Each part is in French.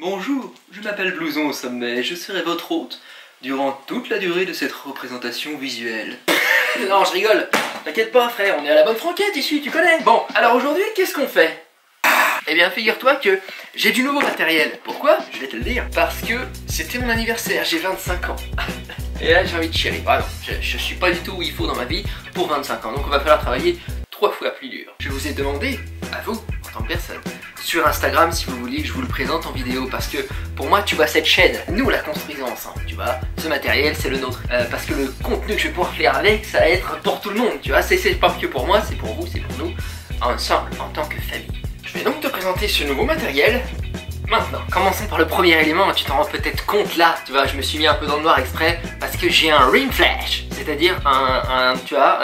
Bonjour, je m'appelle Blouson au sommet et je serai votre hôte durant toute la durée de cette représentation visuelle. Non, je rigole. T'inquiète pas, frère, on est à la bonne franquette ici, tu connais. Bon, alors aujourd'hui, qu'est-ce qu'on fait? Eh bien, figure-toi que j'ai du nouveau matériel. Pourquoi? Je vais te le dire. Parce que c'était mon anniversaire, j'ai 25 ans. Et là, j'ai envie de chérir. Vraiment, je suis pas du tout où il faut dans ma vie pour 25 ans. Donc, on va falloir travailler 3 fois plus dur. Je vous ai demandé, à vous, en tant que personne, sur Instagram si vous vouliez que je vous le présente en vidéo. Parce que pour moi, tu vois, cette chaîne, nous la construisons ensemble, tu vois. Ce matériel, c'est le nôtre. Parce que le contenu que je vais pouvoir faire avec, ça va être pour tout le monde, tu vois. C'est pas que pour moi, c'est pour vous, c'est pour nous, ensemble, en tant que famille. Je vais donc te présenter ce nouveau matériel. Maintenant, commençons par le premier élément, tu t'en rends peut-être compte là, tu vois, je me suis mis un peu dans le noir exprès parce que j'ai un ring flash, c'est-à-dire tu vois,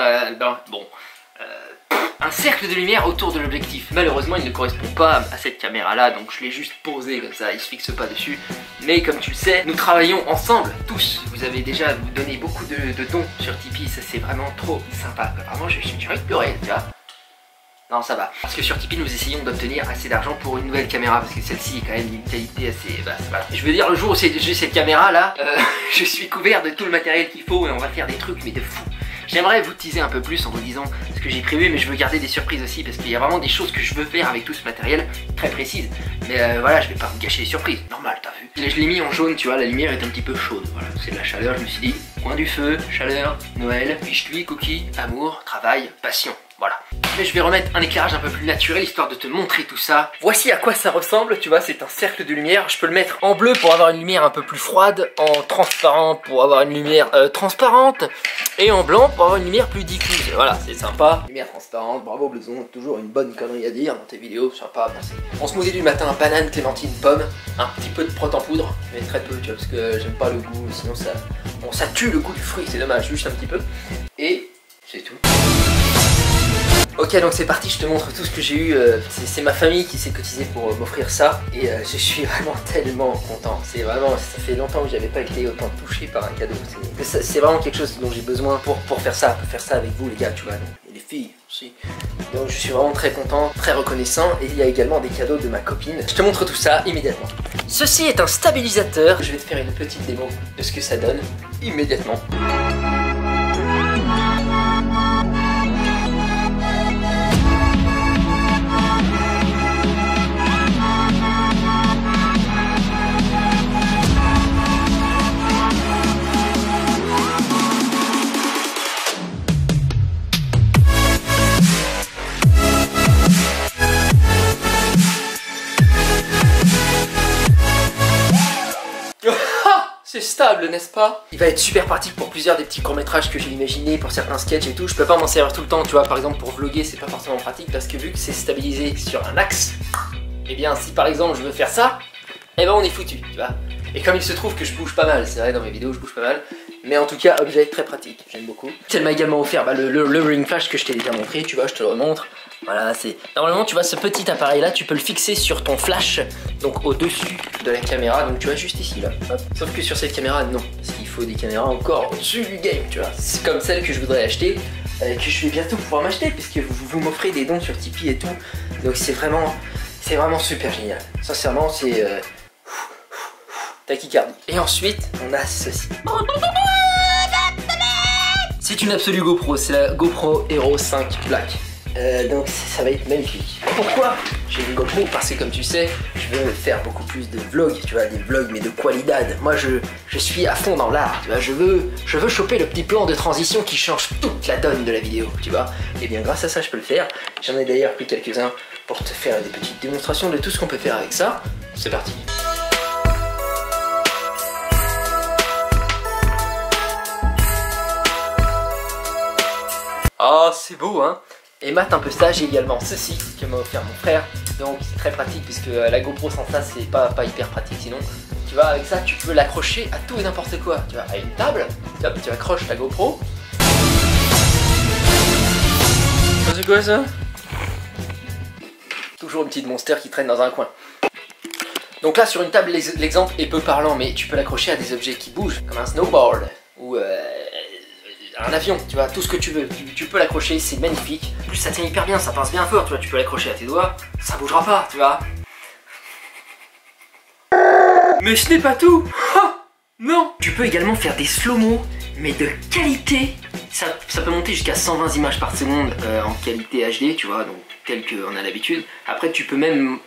un cercle de lumière autour de l'objectif. Malheureusement, il ne correspond pas à cette caméra là, donc je l'ai juste posé comme ça, il se fixe pas dessus. Mais comme tu le sais, nous travaillons ensemble, tous. Vous avez déjà donné beaucoup de dons sur Tipeee, ça c'est vraiment trop sympa. Vraiment, j'ai envie de pleurer, tu vois. Non, ça va. Parce que sur Tipeee, nous essayons d'obtenir assez d'argent pour une nouvelle caméra. Parce que celle-ci est quand même d'une qualité assez... voilà. Je veux dire, le jour où j'ai cette caméra là, je suis couvert de tout le matériel qu'il faut et on va faire des trucs mais de fou. J'aimerais vous teaser un peu plus en vous disant ce que j'ai prévu, mais je veux garder des surprises aussi parce qu'il y a vraiment des choses que je veux faire avec tout ce matériel très précises. Mais voilà, je vais pas vous gâcher les surprises. Normal, t'as vu. Je l'ai mis en jaune, tu vois, la lumière est un petit peu chaude. Voilà, c'est de la chaleur, je me suis dit. Coin du feu, chaleur, Noël, biscuits, cookies, amour, travail, passion. Voilà. Mais je vais remettre un éclairage un peu plus naturel histoire de te montrer tout ça. Voici à quoi ça ressemble, tu vois, c'est un cercle de lumière. Je peux le mettre en bleu pour avoir une lumière un peu plus froide, en transparent pour avoir une lumière transparente, et en blanc pour avoir une lumière plus diffuse. Voilà, c'est sympa. Lumière transparente, bravo Blouson, toujours une bonne connerie à dire dans tes vidéos, sympa, merci. En smoothie du matin, banane, clémentine, pomme, un petit peu de prot en poudre, mais très peu, tu vois, parce que j'aime pas le goût, sinon ça, bon, ça tue le goût du fruit, c'est dommage, juste un petit peu. Et c'est tout. Ok, donc c'est parti, je te montre tout ce que j'ai eu. C'est ma famille qui s'est cotisée pour m'offrir ça. Et je suis vraiment tellement content. C'est vraiment, ça fait longtemps que j'avais pas été autant touché par un cadeau. C'est vraiment quelque chose dont j'ai besoin pour faire ça. Pour faire ça avec vous les gars, tu vois. Et les filles aussi. Donc je suis vraiment très content, très reconnaissant. Et il y a également des cadeaux de ma copine. Je te montre tout ça immédiatement. Ceci est un stabilisateur. Je vais te faire une petite démo de ce que ça donne immédiatement. C'est stable, n'est-ce pas? Il va être super pratique pour plusieurs des petits courts-métrages que j'ai imaginés, pour certains sketchs et tout. Je peux pas m'en servir tout le temps, tu vois. Par exemple, pour vlogger, c'est pas forcément pratique parce que vu que c'est stabilisé sur un axe, et bien si par exemple je veux faire ça, eh ben on est foutu, tu vois. Et comme il se trouve que je bouge pas mal, c'est vrai, dans mes vidéos je bouge pas mal, mais en tout cas, objet très pratique, j'aime beaucoup. Elle m'a également offert le ring flash que je t'ai déjà montré, tu vois, je te le remontre. Voilà, c'est... Normalement, tu vois, ce petit appareil-là, tu peux le fixer sur ton flash, donc au-dessus de la caméra, donc tu vois, juste ici, là. Hop. Sauf que sur cette caméra, non, parce qu'il faut des caméras encore au-dessus du game, tu vois. C'est comme celle que je voudrais acheter, que je vais bientôt pouvoir m'acheter, puisque vous m'offrez des dons sur Tipeee et tout. Donc c'est vraiment super génial. Sincèrement, c'est... tachycardie. Et ensuite, on a ceci. C'est une Absolue GoPro, c'est la GoPro Hero 5 Black. Donc ça va être magnifique. Pourquoi j'ai une GoPro? Parce que comme tu sais, je veux faire beaucoup plus de vlogs, tu vois, des vlogs mais de qualidad. Moi je suis à fond dans l'art, tu vois, je veux choper le petit plan de transition qui change toute la donne de la vidéo, tu vois. Et bien grâce à ça je peux le faire. J'en ai d'ailleurs pris quelques-uns pour te faire des petites démonstrations de tout ce qu'on peut faire avec ça. C'est parti. Ah, c'est beau, hein. Et mate un peu ça, j'ai également ceci que m'a offert mon frère. Donc c'est très pratique puisque la GoPro sans ça c'est pas hyper pratique sinon. Tu vois, avec ça tu peux l'accrocher à tout et n'importe quoi. Tu vois, à une table, hop, tu accroches ta GoPro. C'est quoi ça? Toujours une petite monster qui traîne dans un coin. Donc là sur une table l'exemple est peu parlant, mais tu peux l'accrocher à des objets qui bougent, comme un snowboard ou un avion, tu vois, tout ce que tu veux, tu peux l'accrocher, c'est magnifique. En plus ça tient hyper bien, ça pince bien fort, tu vois, tu peux l'accrocher à tes doigts, ça bougera pas, tu vois. Mais ce n'est pas tout. Non. Tu peux également faire des slow-mo, mais de qualité. Ça peut monter jusqu'à 120 images par seconde en qualité HD, tu vois, donc tel qu'on a l'habitude. Après, tu peux même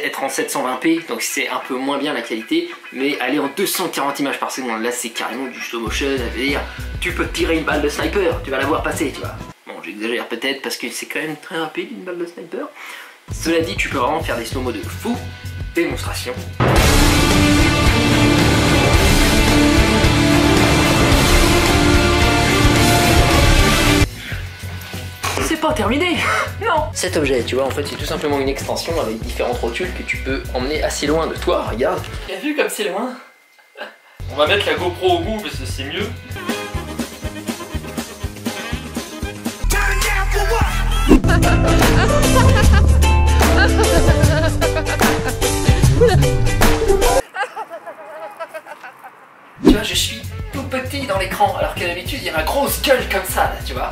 être en 720p, donc c'est un peu moins bien la qualité, mais aller en 240 images par seconde, là c'est carrément du slow motion, ça veut dire tu peux tirer une balle de sniper, tu vas la voir passer, tu vois. Bon, j'exagère peut-être parce que c'est quand même très rapide une balle de sniper. Cela dit, tu peux vraiment faire des slow-mo de fou. Démonstration. C'est pas terminé. Non. Cet objet, tu vois, en fait, c'est tout simplement une extension avec différentes rotules que tu peux emmener assez loin de toi. Regarde. T'as vu comme c'est loin? On va mettre la GoPro au bout parce que c'est mieux. Tu vois, je suis tout petit dans l'écran, alors qu'à l'habitude il y a ma grosse gueule comme ça, là, tu vois.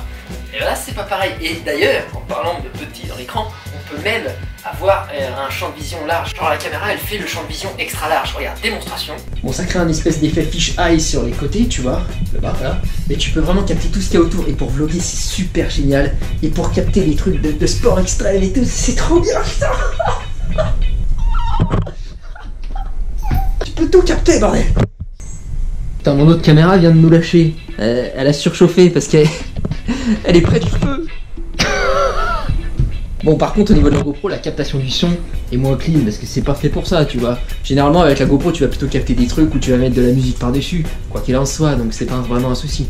Et là c'est pas pareil. Et d'ailleurs, en parlant de petit dans l'écran, on peut même avoir un champ de vision large. Genre la caméra elle fait le champ de vision extra large. Regarde, démonstration. Bon, ça crée un espèce d'effet fish eye sur les côtés, tu vois, là-bas, voilà. Mais tu peux vraiment capter tout ce qu'il y a autour. Et pour vlogger, c'est super génial. Et pour capter des trucs de sport extrême et tout, c'est trop bien, putain. Tu peux tout capter, bordel. Putain, mon autre caméra vient de nous lâcher. Elle a surchauffé parce qu'elle elle est près du feu. Bon, par contre, au niveau de la GoPro, la captation du son est moins clean parce que c'est pas fait pour ça, tu vois. Généralement, avec la GoPro, tu vas plutôt capter des trucs où tu vas mettre de la musique par-dessus, quoi qu'il en soit, donc c'est pas vraiment un souci.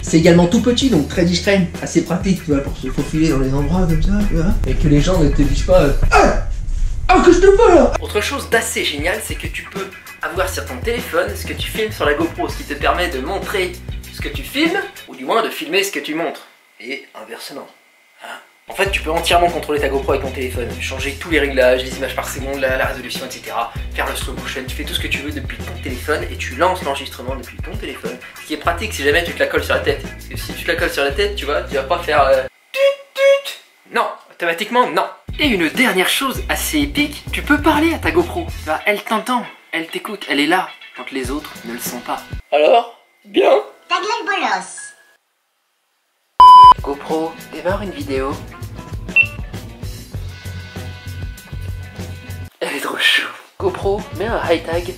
C'est également tout petit, donc très discret, assez pratique, tu vois, pour se faufiler dans les endroits comme ça, tu vois. Et que les gens ne te disent pas ah, que je te vois là. Autre chose d'assez génial, c'est que tu peux avoir sur ton téléphone ce que tu filmes sur la GoPro, ce qui te permet de montrer ce que tu filmes, ou du moins de filmer ce que tu montres. Et inversement. Hein? En fait, tu peux entièrement contrôler ta GoPro avec ton téléphone, changer tous les réglages, les images par seconde, la résolution, etc. Faire le slow motion, tu fais tout ce que tu veux depuis ton téléphone et tu lances l'enregistrement depuis ton téléphone. Ce qui est pratique si jamais tu te la colles sur la tête. Parce que si tu te la colles sur la tête, tu vois, tu vas pas faire non, automatiquement non. Et une dernière chose assez épique, tu peux parler à ta GoPro. Bah, elle t'entend, elle t'écoute, elle est là quand les autres ne le sont pas. Alors, bien. Ta gueule bolos. GoPro, démarre une vidéo. Elle est trop chou. GoPro, mets un high tag.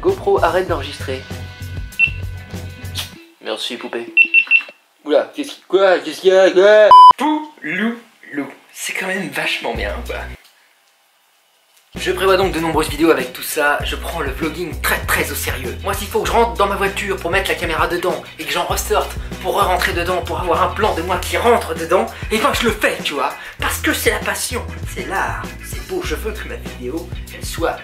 GoPro, arrête d'enregistrer. Merci poupée. Oula, qu'est-ce qu'il y a quoi? Poulou. C'est quand même vachement bien, quoi. Je prévois donc de nombreuses vidéos avec tout ça. Je prends le vlogging très au sérieux. Moi, s'il faut que je rentre dans ma voiture pour mettre la caméra dedans et que j'en ressorte pour rentrer dedans, pour avoir un plan de moi qui rentre dedans, et ben je le fais, tu vois. Parce que c'est la passion, c'est l'art, c'est beau. Je veux que ma vidéo, elle soit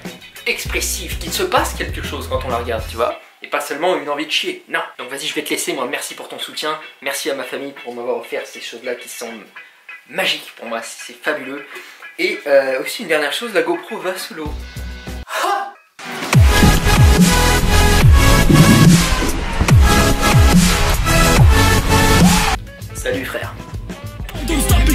expressive, qu'il se passe quelque chose quand on la regarde, tu vois. Et pas seulement une envie de chier, non. Donc vas-y, je vais te laisser, moi, merci pour ton soutien. Merci à ma famille pour m'avoir offert ces choses-là qui sont magiques pour moi, c'est fabuleux. Et aussi une dernière chose, la GoPro va sous l'eau. Ha! Salut frère.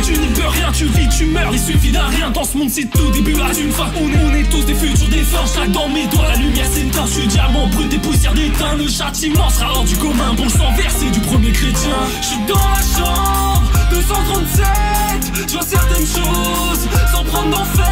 Tu n'y peux rien, tu vis, tu meurs, il suffit d'un rien. Dans ce monde c'est tout début à une fin. On est tous des futurs défunts. Chaque dans mes doigts, la lumière s'éteint. Je suis diamant brut, des poussières d'éteint. Le châtiment sera hors du commun. Bon sang versé du premier chrétien. Je suis dans la chambre 237. Je vois certaines choses sans prendre d'enfer.